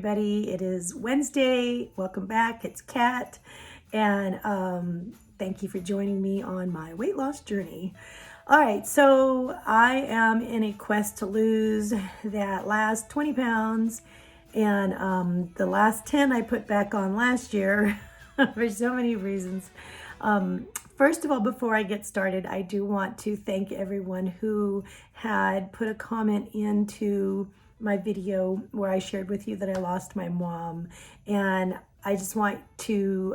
everybody. It is Wednesday. Welcome back. It's Kat. And thank you for joining me on my weight loss journey. All right, so I am in a quest to lose that last 20 pounds. And the last 10 I put back on last year for so many reasons. First of all, before I get started, I do want to thank everyone who had put a comment into my video where I shared with you that I lost my mom. And I just want to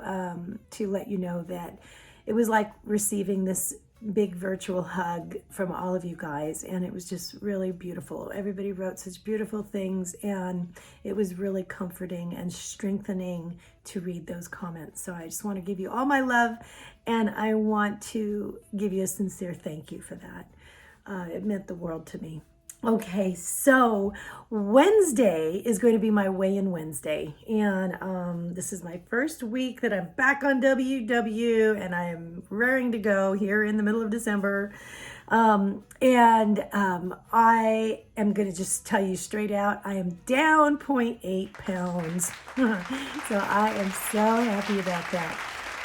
let you know that it was like receiving this big virtual hug from all of you guys, and it was just really beautiful. Everybody wrote such beautiful things, and it was really comforting and strengthening to read those comments. So I just want to give you all my love, and I want to give you a sincere thank you for that. It meant the world to me. Okay, so Wednesday is going to be my weigh-in Wednesday, and this is my first week that I'm back on WW, and I'm raring to go here in the middle of December. I am going to just tell you straight out, I am down 0.8 pounds. So I am so happy about that.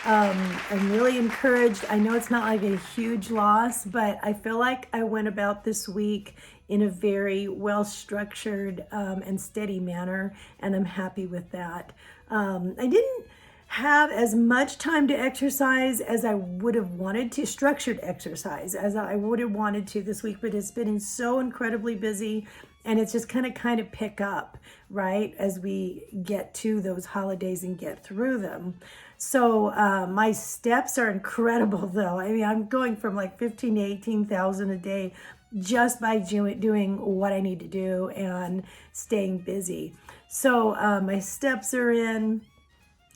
I'm really encouraged. I know it's not like a huge loss, but I feel like I went about this week in a very well-structured and steady manner, and I'm happy with that. I didn't have as much time to exercise as I would have wanted to, structured exercise as I would have wanted to this week, but it's been so incredibly busy, and it's just kind of pick up, right, as we get to those holidays and get through them. So my steps are incredible, though. I mean, I'm going from like 15 to 18,000 a day just by doing what I need to do and staying busy. So my steps are in.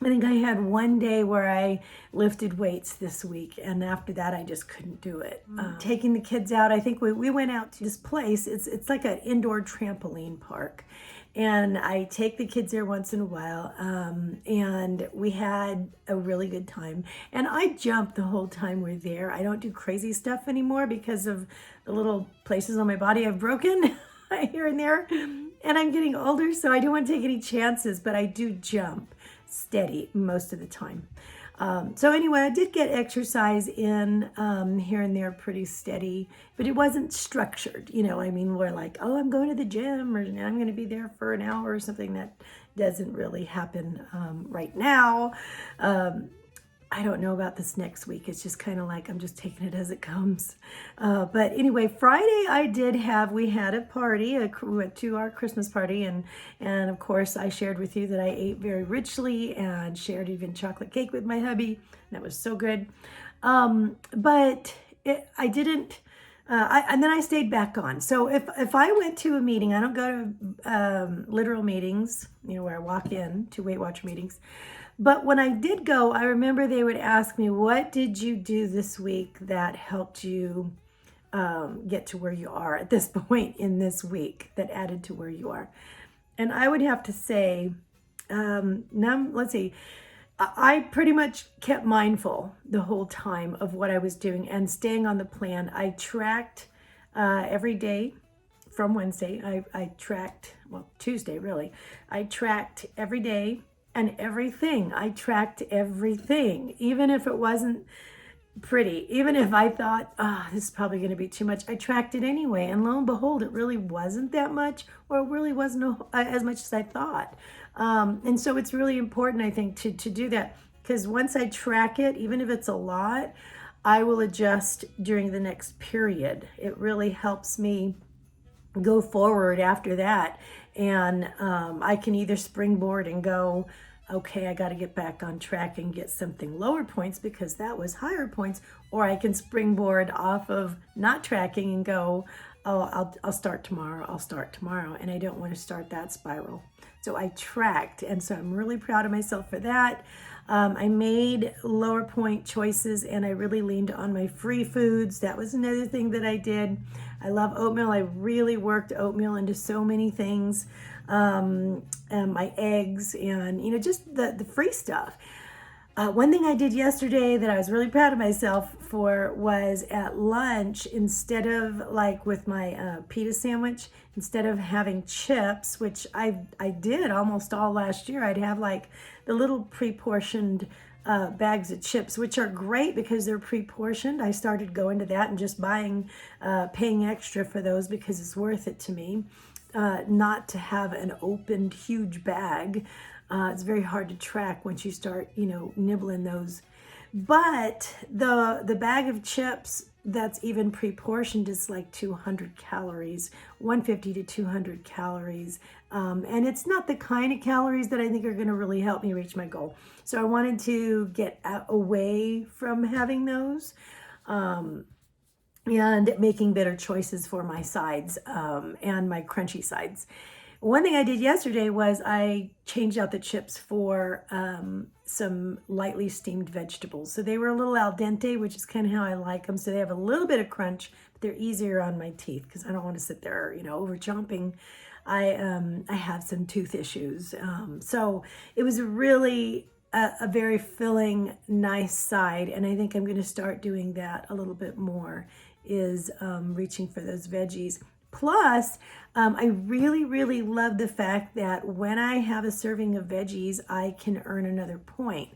I think I had one day where I lifted weights this week, and after that I just couldn't do it. Taking the kids out, I think we went out to this place. It's like an indoor trampoline park, and I take the kids there once in a while, and we had a really good time. And I jumped the whole time we're there. I don't do crazy stuff anymore because of the little places on my body I've broken here and there, and I'm getting older, so I don't want to take any chances, but I do jump steady most of the time. So anyway, I did get exercise in here and there pretty steady, but it wasn't structured. You know, I mean, we're like, oh, I'm going to the gym, or I'm going to be there for an hour or something. That doesn't really happen right now. I don't know about this next week. It's just kind of like I'm just taking it as it comes. But anyway, Friday we had a party. We went to our Christmas party, and of course I shared with you that I ate very richly and shared even chocolate cake with my hubby. That was so good. But I didn't. And then I stayed back on. So if I went to a meeting, I don't go to literal meetings, you know, where I walk in to Weight Watcher meetings. But when I did go, I remember they would ask me, what did you do this week that helped you get to where you are at this point in this week, that added to where you are? And I would have to say, let's see, I pretty much kept mindful the whole time of what I was doing and staying on the plan. I tracked every day from Wednesday. I tracked, well, Tuesday really. I tracked every day. And everything, I tracked everything, even if it wasn't pretty, even if I thought, this is probably going to be too much, I tracked it anyway. And lo and behold, it really wasn't that much, or it really wasn't as much as I thought. And so it's really important, I think, to do that, because once I track it, even if it's a lot, I will adjust during the next period. It really helps me go forward after that. And I can either springboard and go, okay, I got to get back on track and get something lower points because that was higher points, or I can springboard off of not tracking and go, oh, I'll start tomorrow. I'll start tomorrow. And I don't want to start that spiral. So I tracked, and so I'm really proud of myself for that. I made lower point choices, and I really leaned on my free foods. That was another thing that I did. I love oatmeal. I really worked oatmeal into so many things. And my eggs, and just the free stuff. One thing I did yesterday that I was really proud of myself for was at lunch, instead of like with my pita sandwich, instead of having chips, which I did almost all last year, I'd have like the little pre-portioned bags of chips, which are great because they're pre-portioned. I started going to that and just paying extra for those because it's worth it to me, not to have an opened huge bag. It's very hard to track once you start, nibbling those. But the bag of chips that's even pre-portioned is like 200 calories, 150 to 200 calories. And it's not the kind of calories that I think are going to really help me reach my goal. So I wanted to get away from having those. And making better choices for my sides and my crunchy sides. One thing I did yesterday was I changed out the chips for some lightly steamed vegetables. So they were a little al dente, which is kind of how I like them. So they have a little bit of crunch, but they're easier on my teeth because I don't want to sit there, over chomping. I have some tooth issues. So it was really a very filling, nice side. And I think I'm going to start doing that a little bit more, is reaching for those veggies. Plus, I really, really love the fact that when I have a serving of veggies, I can earn another point.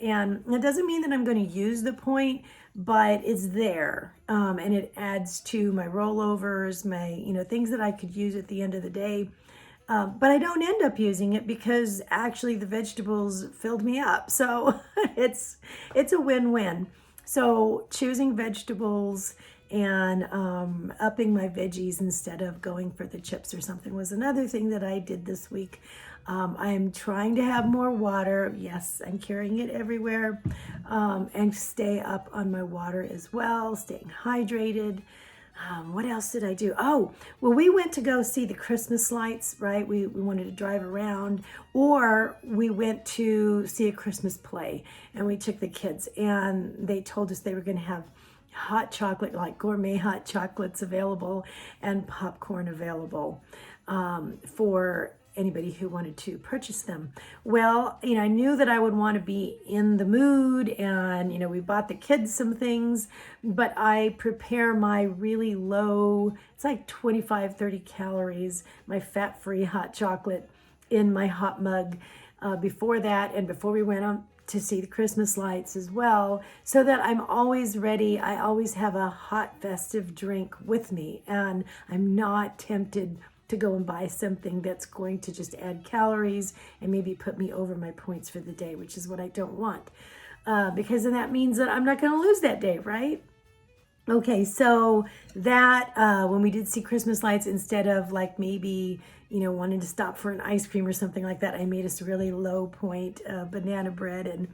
And it doesn't mean that I'm going to use the point, but it's there. And it adds to my rollovers, my, things that I could use at the end of the day. But I don't end up using it because actually the vegetables filled me up. So it's a win-win. So choosing vegetables and upping my veggies instead of going for the chips or something was another thing that I did this week. I'm trying to have more water. Yes, I'm carrying it everywhere, and stay up on my water as well, staying hydrated. What else did I do? Oh, well, we went to go see the Christmas lights, right? We wanted to drive around, or we went to see a Christmas play, and we took the kids, and they told us they were going to have hot chocolate, like gourmet hot chocolates available, and popcorn available for anybody who wanted to purchase them. Well, I knew that I would want to be in the mood, and we bought the kids some things, but I prepare my really low, it's like 25, 30 calories, my fat-free hot chocolate in my hot mug before that, and before we went on to see the Christmas lights as well, so that I'm always ready. I always have a hot festive drink with me, and I'm not tempted to go and buy something that's going to just add calories and maybe put me over my points for the day, which is what I don't want. Because then that means that I'm not going to lose that day, right? Okay, so that when we did see Christmas lights, instead of like maybe, wanting to stop for an ice cream or something like that, I made us really low point banana bread, and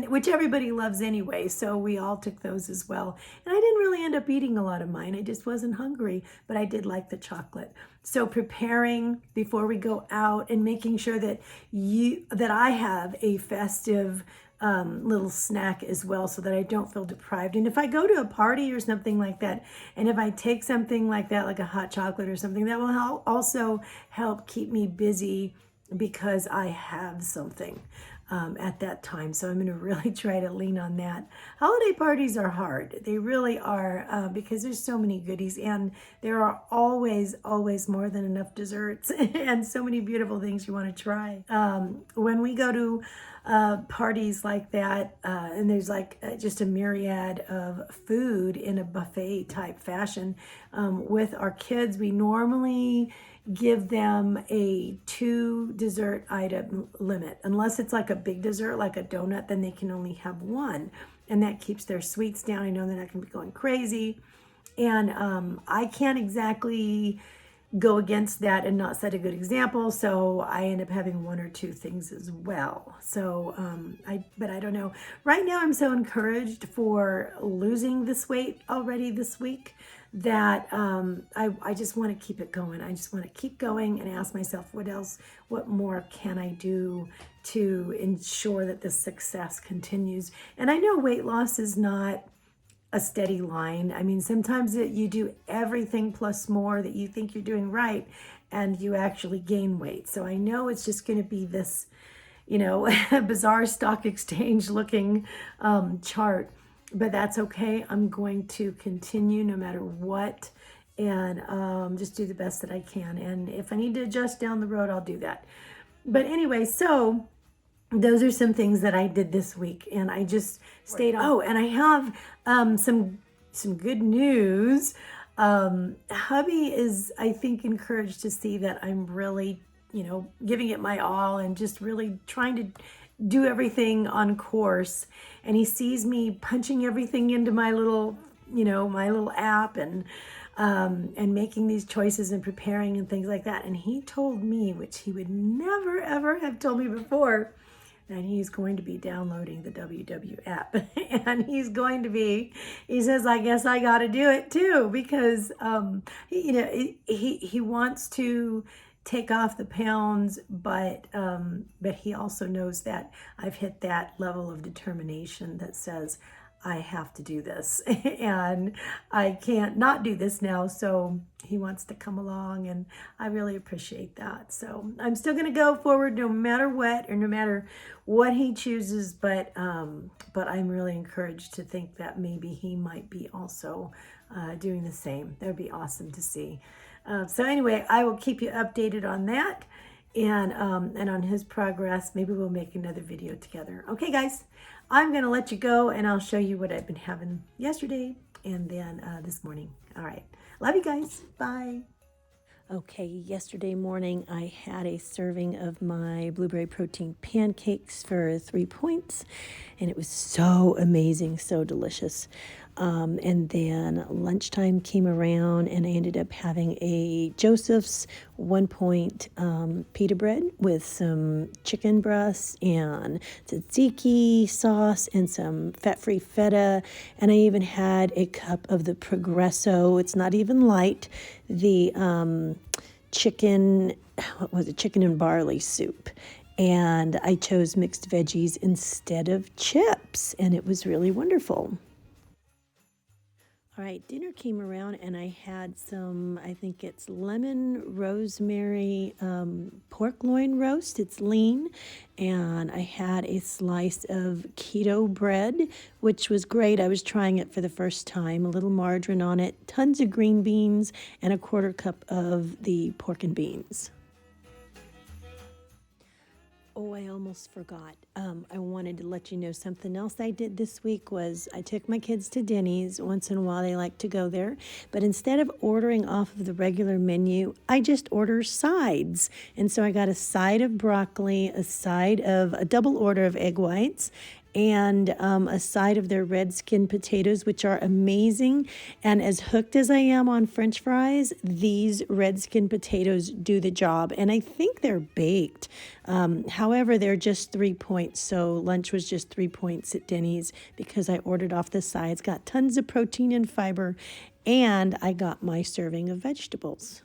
which everybody loves anyway. So we all took those as well. And I didn't really end up eating a lot of mine. I just wasn't hungry, but I did like the chocolate. So preparing before we go out and making sure that I have a festive little snack as well, so that I don't feel deprived. And if I go to a party or something like that, and if I take something like that, like a hot chocolate or something, that will also help keep me busy because I have something at that time. So I'm going to really try to lean on that. Holiday parties are hard. They really are, because there's so many goodies, and there are always more than enough desserts and so many beautiful things you want to try. When we go to parties like that, and there's like just a myriad of food in a buffet type fashion, with our kids, we normally give them a 2 dessert item limit. Unless it's like a big dessert, like a donut, then they can only have 1. And that keeps their sweets down. I know they're not going to be going crazy. And I can't exactly go against that and not set a good example. So I end up having 1 or 2 things as well. So but I don't know. Right now I'm so encouraged for losing this weight already this week that I just want to keep it going. I just want to keep going and ask myself, what more can I do to ensure that this success continues? And I know weight loss is not a steady line. I mean, sometimes you do everything plus more that you think you're doing right, and you actually gain weight. So I know it's just going to be this, a bizarre stock exchange looking chart. But that's okay. I'm going to continue no matter what, and just do the best that I can. And if I need to adjust down the road, I'll do that. But anyway, so those are some things that I did this week, and I just stayed on. Oh, and I have some good news. Hubby is, I think, encouraged to see that I'm really, giving it my all and just really trying to do everything on course. And he sees me punching everything into my little, my little app, and making these choices and preparing and things like that. And he told me, which he would never ever have told me before, that he's going to be downloading the WW app. And he says, I guess I got to do it too, because he wants to take off the pounds, but he also knows that I've hit that level of determination that says I have to do this and I can't not do this now. So he wants to come along, and I really appreciate that. So I'm still going to go forward no matter what, or no matter what he chooses. But I'm really encouraged to think that maybe he might be also doing the same. That would be awesome to see. So anyway, I will keep you updated on that, and on his progress. Maybe we'll make another video together. Okay, guys, I'm going to let you go, and I'll show you what I've been having yesterday and then this morning. All right. Love you guys. Bye. Okay, yesterday morning I had a serving of my blueberry protein pancakes for 3 points, and it was so amazing, so delicious. And then lunchtime came around, and I ended up having a Joseph's 1 point pita bread with some chicken breasts and tzatziki sauce and some fat-free feta. And I even had a cup of the Progresso. It's not even light. The chicken and barley soup. And I chose mixed veggies instead of chips, and it was really wonderful. All right, dinner came around, and I had some, I think it's lemon rosemary pork loin roast. It's lean. And I had a slice of keto bread, which was great. I was trying it for the first time. A little margarine on it, tons of green beans, and a 1/4 cup of the pork and beans. Oh, I almost forgot. I wanted to let you know something else I did this week was I took my kids to Denny's. Once in a while, they like to go there. But instead of ordering off of the regular menu, I just order sides. And so I got a side of broccoli, a double order of egg whites, and a side of their red skin potatoes, which are amazing. And as hooked as I am on French fries, these red skin potatoes do the job. And I think they're baked. However, they're just 3 points. So lunch was just 3 points at Denny's because I ordered off the sides, got tons of protein and fiber, and I got my serving of vegetables.